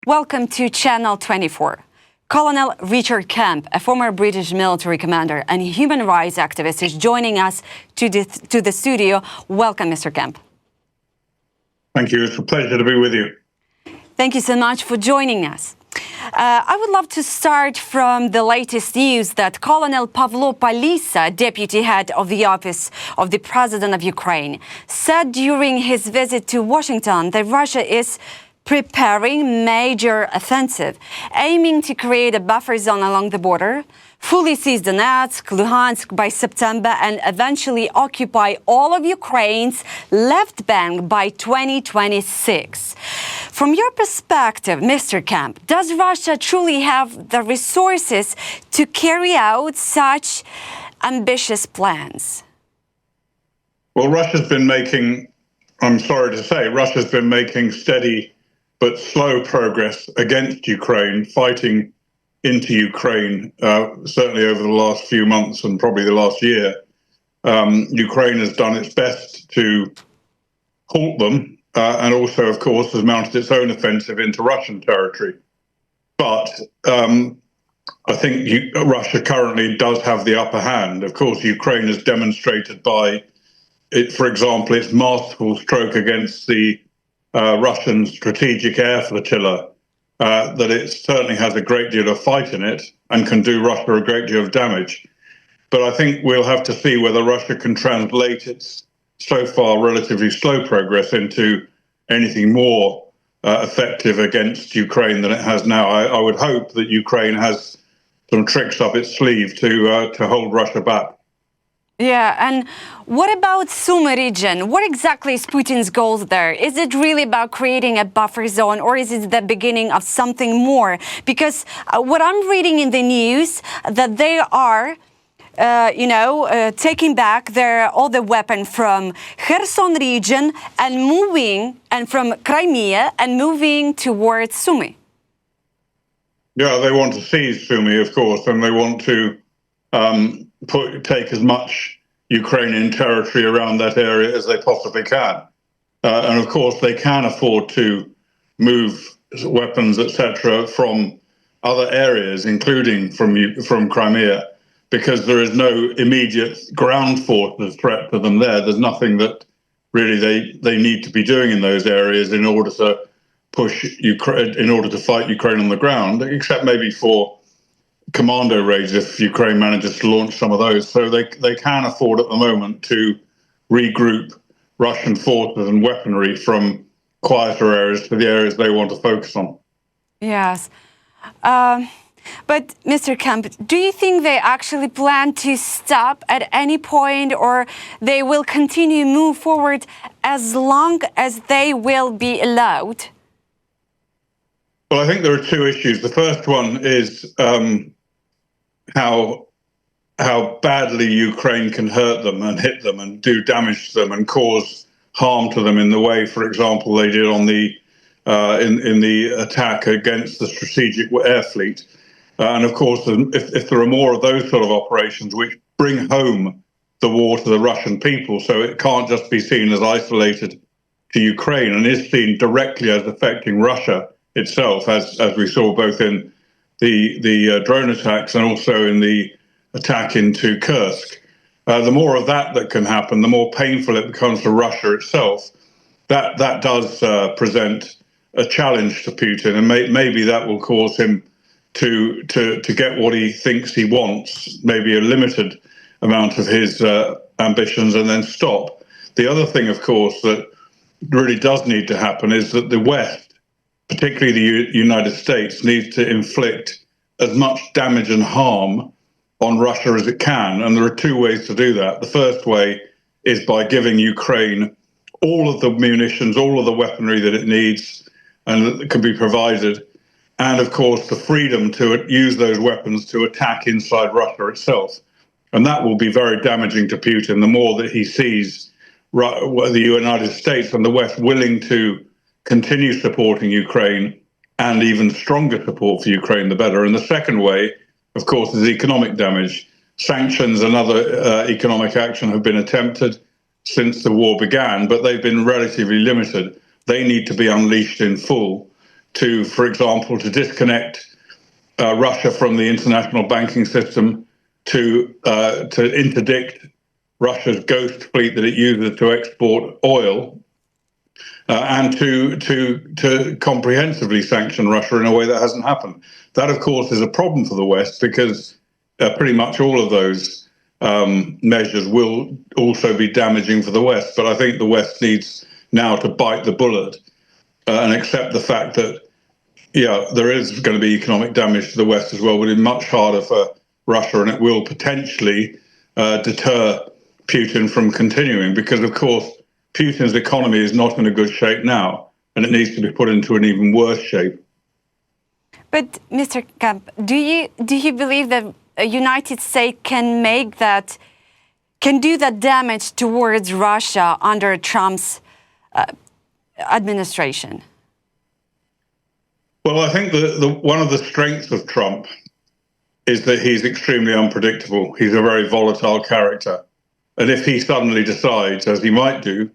Welcome to Channel 24. Colonel Richard Kemp, a former British military commander and human rights activist, is joining us to the studio. Welcome, Mr. Kemp. Thank you. It's a pleasure to be with you. Thank you so much for joining us. I would love to start from the latest news that Colonel Pavlo Palisa, deputy head of the office of the President of Ukraine, said during his visit to Washington that Russia is preparing major offensive, aiming to create a buffer zone along the border, fully seize Donetsk, Luhansk by September, and eventually occupy all of Ukraine's left bank by 2026. From your perspective, Mr. Kemp, does Russia truly have the resources to carry out such ambitious plans? Well, Russia's been making, I'm sorry to say, Russia's been making steady but slow progress against Ukraine, fighting into Ukraine, certainly over the last few months and probably the last year. Ukraine has done its best to halt them and also, of course, has mounted its own offensive into Russian territory. But I think Russia currently does have the upper hand. Of course, Ukraine has demonstrated by, for example, its masterful stroke against the Russian strategic air flotilla, that it certainly has a great deal of fight in it and can do Russia a great deal of damage. But I think we'll have to see whether Russia can translate its so far relatively slow progress into anything more effective against Ukraine than it has now. I would hope that Ukraine has some tricks up its sleeve to hold Russia back. Yeah, and what about Sumy region? What exactly is Putin's goal there? Is it really about creating a buffer zone, or is it the beginning of something more? Because what I'm reading in the news, that they are, taking back all the weapons from Kherson region and from Crimea and moving towards Sumy. Yeah, they want to seize Sumy, of course, and they want to take as much Ukrainian territory around that area as they possibly can. And of course, they can afford to move weapons, etc., from other areas, including from Crimea, because there is no immediate ground force threat to them there. There's nothing that really they need to be doing in those areas in order to push Ukraine, in order to fight Ukraine on the ground, except maybe for commando raids if Ukraine manages to launch some of those. So they can afford at the moment to regroup Russian forces and weaponry from quieter areas to the areas they want to focus on. Yes. But Mr. Kemp, do you think they actually plan to stop at any point, or they will continue to move forward as long as they will be allowed? Well, I think there are two issues. The first one is how badly Ukraine can hurt them and hit them and do damage to them and cause harm to them in the way, for example, they did on the in the attack against the strategic air fleet. And of course, if there are more of those sort of operations which bring home the war to the Russian people, so it can't just be seen as isolated to Ukraine and is seen directly as affecting Russia itself, as we saw both in the drone attacks and also in the attack into Kursk. The more of that can happen, the more painful it becomes for Russia itself. That does present a challenge to Putin, and maybe that will cause him to get what he thinks he wants, maybe a limited amount of his ambitions, and then stop. The other thing, of course, that really does need to happen is that the West, particularly the United States, needs to inflict as much damage and harm on Russia as it can. And there are two ways to do that. The first way is by giving Ukraine all of the munitions, all of the weaponry that it needs and that can be provided, and of course the freedom to use those weapons to attack inside Russia itself. And that will be very damaging to Putin. The more that he sees the United States and the West willing to continue supporting Ukraine, and even stronger support for Ukraine, the better. And the second way, of course, is economic damage. Sanctions and other economic action have been attempted since the war began, but they've been relatively limited. They need to be unleashed in full to, for example, to disconnect Russia from the international banking system, to interdict Russia's ghost fleet that it uses to export oil, and to comprehensively sanction Russia in a way that hasn't happened. That, of course, is a problem for the West, because pretty much all of those measures will also be damaging for the West. But I think the West needs now to bite the bullet and accept the fact that, yeah, there is going to be economic damage to the West as well, but it's much harder for Russia, and it will potentially deter Putin from continuing, because, of course, Putin's economy is not in a good shape now, and it needs to be put into an even worse shape. But, Mr. Kemp, do you believe that the United States can do that damage towards Russia under Trump's administration? Well, I think one of the strengths of Trump is that he's extremely unpredictable. He's a very volatile character. And if he suddenly decides, as he might do,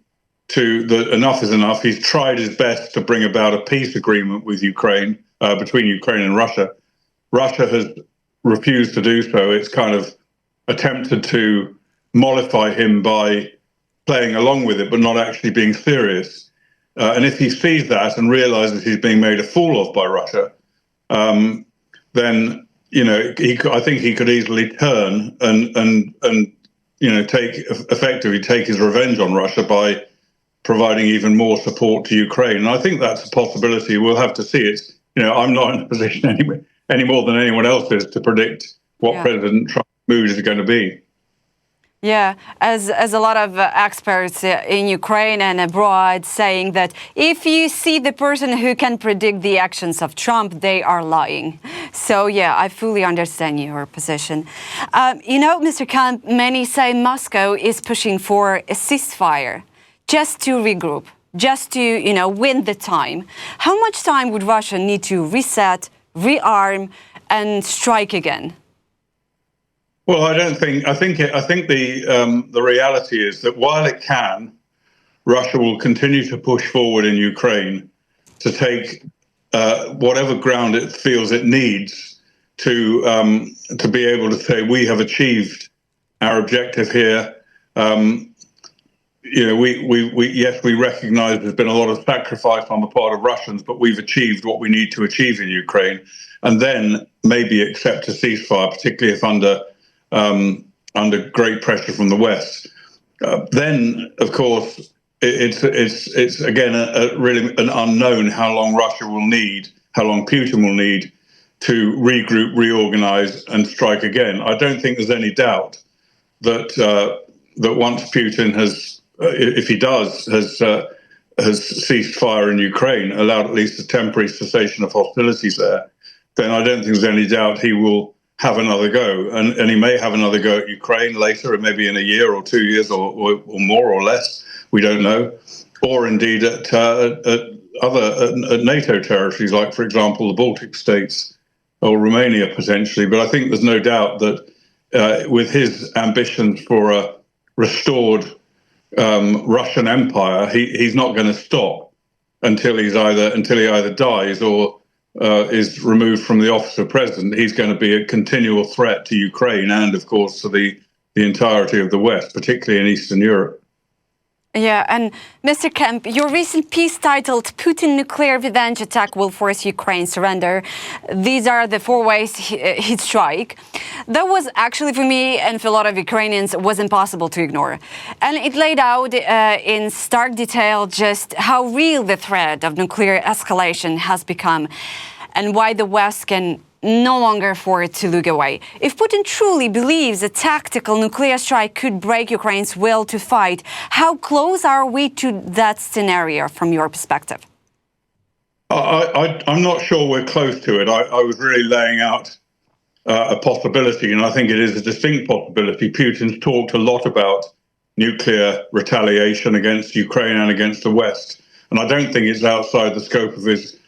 that enough is enough, he's tried his best to bring about a peace agreement with Ukraine, between Ukraine and Russia. Russia has refused to do so. It's kind of attempted to mollify him by playing along with it, but not actually being serious. And if he sees that and realizes he's being made a fool of by Russia, then, I think he could easily turn and effectively take his revenge on Russia by providing even more support to Ukraine. And I think that's a possibility. We'll have to see it. I'm not in a position any more than anyone else is to predict what President Trump's mood is going to be. Yeah, as a lot of experts in Ukraine and abroad saying that if you see the person who can predict the actions of Trump, they are lying. So, yeah, I fully understand your position. Mr. Kemp, many say Moscow is pushing for a ceasefire just to regroup, just to, win the time. How much time would Russia need to reset, rearm, and strike again? Well, I think the reality is that while it can, Russia will continue to push forward in Ukraine to take whatever ground it feels it needs to be able to say we have achieved our objective here. We recognise there's been a lot of sacrifice on the part of Russians, but we've achieved what we need to achieve in Ukraine, and then maybe accept a ceasefire, particularly if under great pressure from the West. Then, of course, it's again really an unknown how long Putin will need to regroup, reorganize, and strike again. I don't think there's any doubt that once Putin has, if he does, has ceased fire in Ukraine, allowed at least a temporary cessation of hostilities there, then I don't think there's any doubt he will have another go, and he may have another go at Ukraine later, maybe in a year or 2 years or more or less, we don't know, or indeed at NATO territories, like, for example, the Baltic states or Romania potentially. But I think there's no doubt that with his ambitions for a restored Russian empire, he's not going to stop until he either dies or is removed from the office of president. He's going to be a continual threat to Ukraine and, of course, to the entirety of the West, particularly in Eastern Europe. Yeah, and Mr. Kemp, your recent piece titled "Putin Nuclear Revenge Attack Will Force Ukraine Surrender." These are the 4 ways he'd strike. That was actually, for me and for a lot of Ukrainians, was impossible to ignore. And it laid out in stark detail just how real the threat of nuclear escalation has become and why the West can no longer afford to look away. If Putin truly believes a tactical nuclear strike could break Ukraine's will to fight, how close are we to that scenario from your perspective? I'm not sure we're close to it. I was really laying out a possibility, and I think it is a distinct possibility. Putin's talked a lot about nuclear retaliation against Ukraine and against the West, and I don't think it's outside the scope of his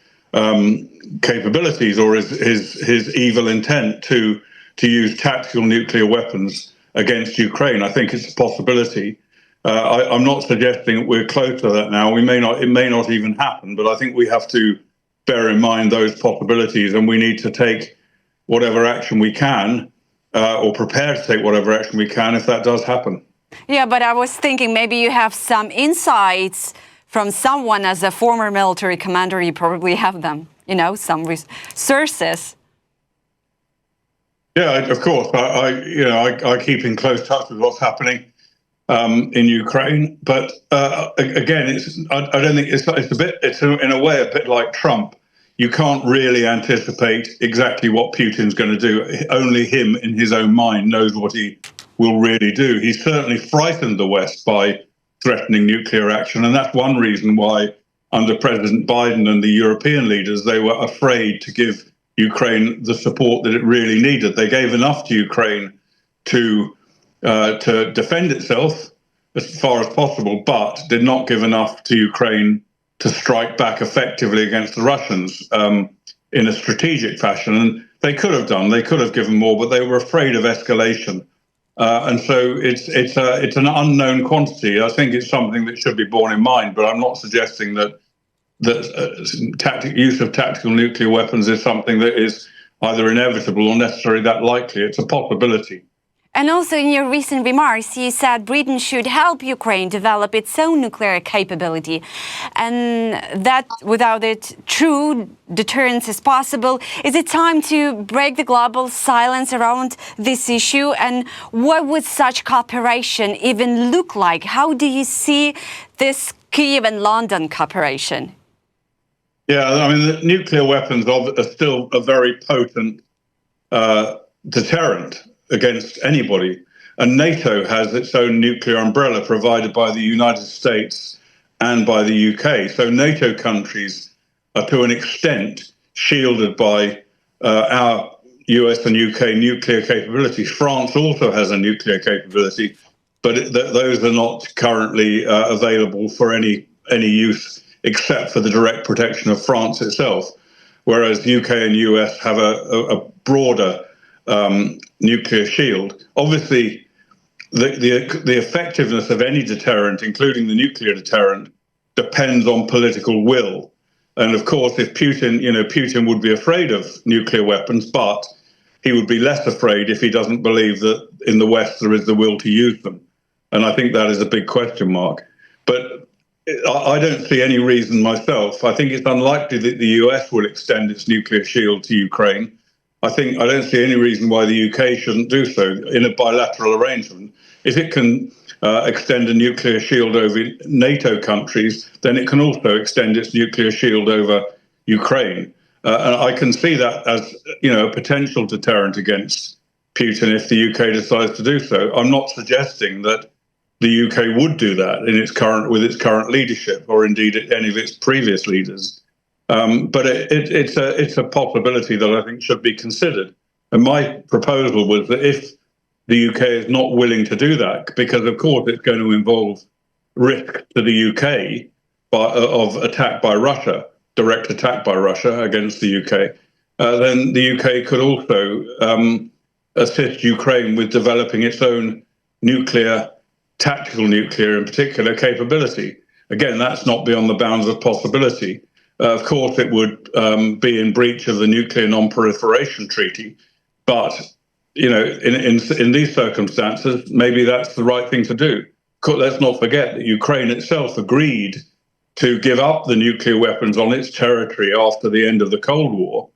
capabilities or his evil intent to use tactical nuclear weapons against Ukraine. I think it's a possibility. I'm not suggesting we're close to that now. It may not even happen, but I think we have to bear in mind those possibilities, and we need to take whatever action we can, or prepare to take whatever action we can if that does happen. Yeah, but I was thinking maybe you have some insights from someone as a former military commander. You probably have them, some sources. Yeah, of course. I keep in close touch with what's happening in Ukraine, but again, I don't think it's in a way a bit like Trump. You can't really anticipate exactly what Putin's going to do. Only him, in his own mind, knows what he will really do. He's certainly frightened the West by threatening nuclear action, and that's one reason why, under President Biden and the European leaders, they were afraid to give Ukraine the support that it really needed. They gave enough to Ukraine to defend itself as far as possible, but did not give enough to Ukraine to strike back effectively against the Russians in a strategic fashion. And they could have given more, but they were afraid of escalation. And so it's an unknown quantity. I think it's something that should be borne in mind, but I'm not suggesting that use of tactical nuclear weapons is something that is either inevitable or necessarily that likely. It's a possibility. And also in your recent remarks, you said Britain should help Ukraine develop its own nuclear capability, and that without it, true deterrence is possible. Is it time to break the global silence around this issue? And what would such cooperation even look like? How do you see this Kyiv and London cooperation? Yeah, I mean, the nuclear weapons are still a very potent deterrent against anybody. And NATO has its own nuclear umbrella provided by the United States and by the UK. So NATO countries are to an extent shielded by our US and UK nuclear capabilities. France also has a nuclear capability, but those are not currently available for any use except for the direct protection of France itself, whereas UK and US have a broader nuclear shield. Obviously, the effectiveness of any deterrent, including the nuclear deterrent, depends on political will. And of course, if Putin would be afraid of nuclear weapons, but he would be less afraid if he doesn't believe that in the West there is the will to use them. And I think that is a big question mark. But I don't see any reason myself. I think it's unlikely that the US will extend its nuclear shield to Ukraine. I don't see any reason why the UK shouldn't do so in a bilateral arrangement. If it can extend a nuclear shield over NATO countries, then it can also extend its nuclear shield over Ukraine. And I can see that as a potential deterrent against Putin if the UK decides to do so. I'm not suggesting that the UK would do that with its current leadership, or indeed any of its previous leaders. But it's a possibility that I think should be considered. And my proposal was that if the UK is not willing to do that, because of course it's going to involve risk to the UK of attack by Russia, direct attack by Russia against the UK, then the UK could also assist Ukraine with developing its own tactical nuclear in particular capability. Again, that's not beyond the bounds of possibility. Of course, it would be in breach of the Nuclear Non-Proliferation Treaty, but in these circumstances, maybe that's the right thing to do. Let's not forget that Ukraine itself agreed to give up the nuclear weapons on its territory after the end of the Cold War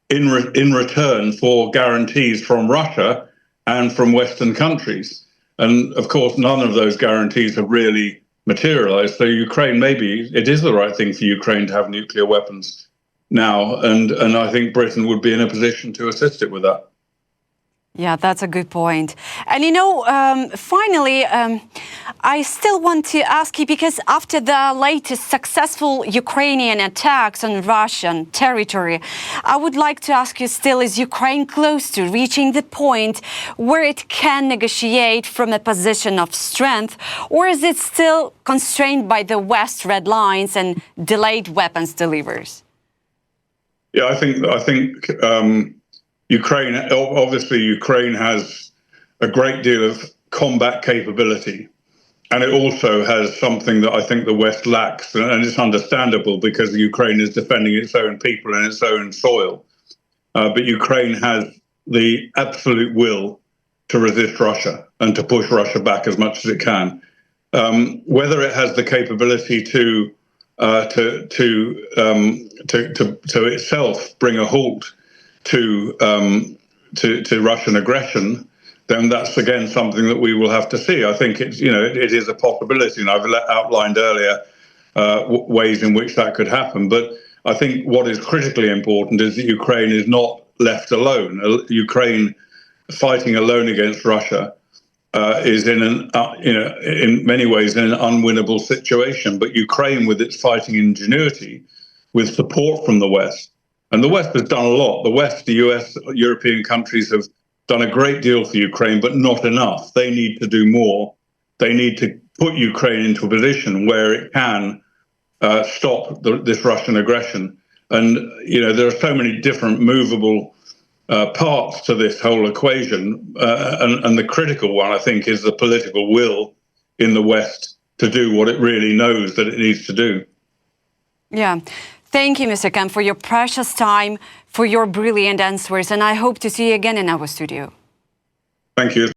in return for guarantees from Russia and from Western countries. And of course, none of those guarantees have really materialized. So Ukraine, maybe it is the right thing for Ukraine to have nuclear weapons now. And I think Britain would be in a position to assist it with that. Yeah, that's a good point. And finally, I still want to ask you, because after the latest successful Ukrainian attacks on Russian territory, I would like to ask you still, is Ukraine close to reaching the point where it can negotiate from a position of strength, or is it still constrained by the West red lines and delayed weapons deliveries? Yeah, I think Ukraine has a great deal of combat capability, And it also has something that I think the West lacks, and it's understandable because Ukraine is defending its own people and its own soil. But Ukraine has the absolute will to resist Russia and to push Russia back as much as it can. Whether it has the capability to itself bring a halt to Russian aggression, then that's again something that we will have to see. I think it's it is a possibility, and I've outlined earlier ways in which that could happen. But I think what is critically important is that Ukraine is not left alone. Ukraine fighting alone against Russia is in many ways in an unwinnable situation. But Ukraine, with its fighting ingenuity, with support from the West, and the West has done a lot. The West, the US, European countries have done a great deal for Ukraine, but not enough. They need to do more. They need to put Ukraine into a position where it can stop this Russian aggression. And there are so many different movable parts to this whole equation, and the critical one, I think, is the political will in the West to do what it really knows that it needs to do. Yeah. Thank you, Mr. Kemp, for your precious time, for your brilliant answers, and I hope to see you again in our studio. Thank you.